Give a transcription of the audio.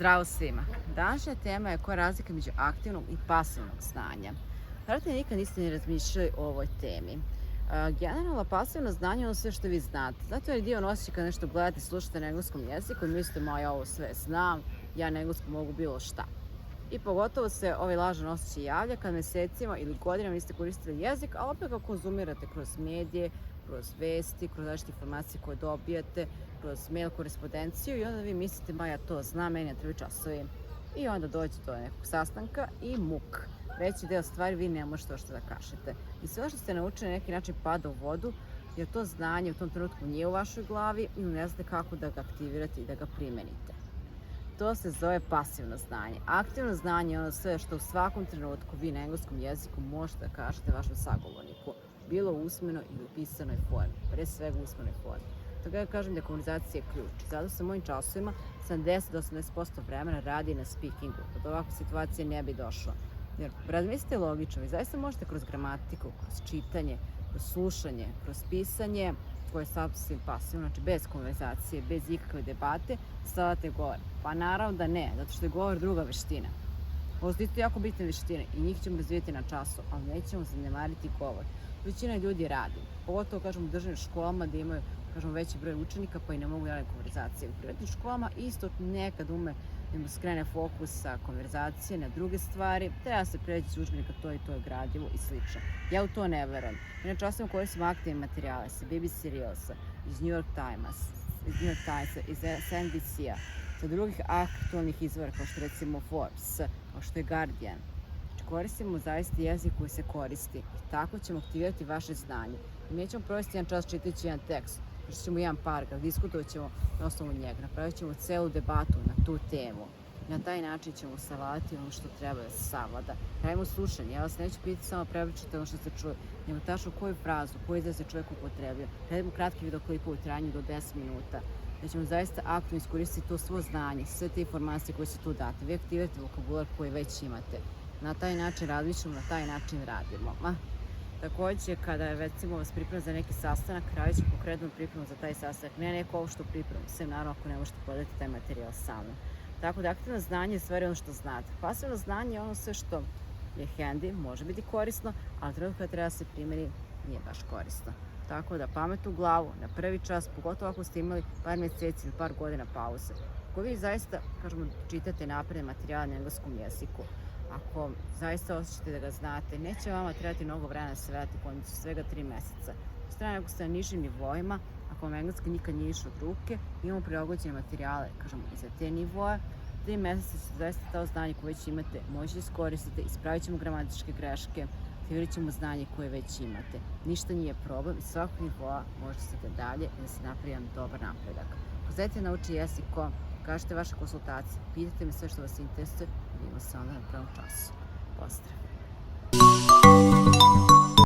Zdravo svima! Današnja tema je koja je razlika među aktivnog i pasivnog znanja. Vjerojatno nikad niste ni razmišljali o ovoj temi. Generalno, pasivno znanje je ono sve što vi znate. Zato je dio osjećaj kad nešto gledate i slušate na engleskom jeziku i mislite, ja ovo sve znam, ja na engleskom mogu bilo šta. I pogotovo se ovaj lažan osjećaj javlja kad mesecima ili godinama niste koristili jezik, a opet ga konzumirate kroz medije, kroz vesti, kroz različite informacije koje dobijate, kroz mail korespondenciju i onda vi mislite, ja to znam, meni je 3 časovi. I onda dođe do nekog sastanka i muk. Veći deo stvari vi ne možete što da kažete. I sve što ste naučili na neki način pada u vodu, jer to znanje u tom trenutku nije u vašoj glavi i ne znate kako da ga aktivirate i da ga primenite. To se zove pasivno znanje. Aktivno znanje je ono sve što u svakom trenutku vi na engleskom jeziku možete da kažete vašem sagovorniku, bilo u usmenoj ili u pisanoj formi, pre svega u usmenoj formi. Toga ja kažem da komunikacija je ključ. Zato sa mojim časovima 70-80% vremena radi na speakingu. Od ovakve situacije ne bi došlo. Jer razmislite logično, vi zaista možete kroz gramatiku, kroz čitanje, kroz slušanje, kroz pisanje, koje je sasvim pasivno, znači bez konverzacije, bez ikakve debate, stavate govor. Pa naravno da ne, zato što je govor druga veština. Ovo su isto jako bitne veštine i njih ćemo razvijeti na času, ali nećemo zanemariti govor. Većina ljudi radi, pogotovo u državnim školama da imaju veći broj učenika pa i ne mogu javne konverzacije. U privatnim školama isto nekad ume da mu skrene fokus sa konverzacije na druge stvari, treba se preći iz udžbenika to i to je gradivo i slično. Ja u to ne verujem. Na časima koristim aktivne materijale sa BBC Reelsa, iz New York Timesa, iz NBC-a, sa drugih aktualnih izvora kao što recimo Forbes, kao što je Guardian. Koristimo zaista jezik koji se koristi i tako ćemo aktivirati vaše znanje. I nećemo provesti jedan čas čitajući jedan tekst, prošli ćemo jedan paragraf, diskutovat ćemo na osnovu njega, napravit ćemo celu debatu na tu temu. Na taj način ćemo savladati ono što treba da se savlada. Pravimo slušanje, ja vas neću pitati samo prepričati ono što ste čuli, nego tačno koju frazu, koji izraz se čovjek upotrebio. Radimo kratki videoklipu u trajanju do 10 minuta. Da ćemo zaista aktivno iskoristiti to svo znanje, sve te informacije koje su tu date. Vi aktivirate vokabular koji već imate. Na taj način razmišljamo, na taj način radimo. Takođe, kada recimo vas priprema za neki sastanak, radit ću konkretnu pripremu za taj sastanak, ne neko što pripremu, sve naravno ako ne možete podati taj materijal samom. Tako da aktivno znanje je stvari ono što znate. Pasivno znanje je ono sve što je handy, može biti korisno, ali trenutno kada treba se primjeri nije baš korisno. Tako da pamet u glavu, na prvi čas, pogotovo ako ste imali par mjeseci ili par godina pauze. Ako vi zaista, čitate napredne materijale na engleskom jeziku, ako zaista osjećate da ga znate, neće vama trebati mnogo vremena da se vratite kondiciju, svega 3 meseca. U strane, ako ste na nižim nivoima, ako vam engleski nikad nije išao od ruke, imamo prilagođene materijale, i za te nivoje. 3 meseca se zaista to znanje koje već imate možete iskoristiti, ispravit ćemo gramatičke greške, aktivirat ćemo znanje koje već imate. Ništa nije problem i svakog nivoa možete dalje i da se napravi jedan dobar napredak. Ako želite naučiti jeziko, kažete vaše konsultacije, pitajte me sve što vas interesuje i vidimo se onda na prvom času. Pozdrav!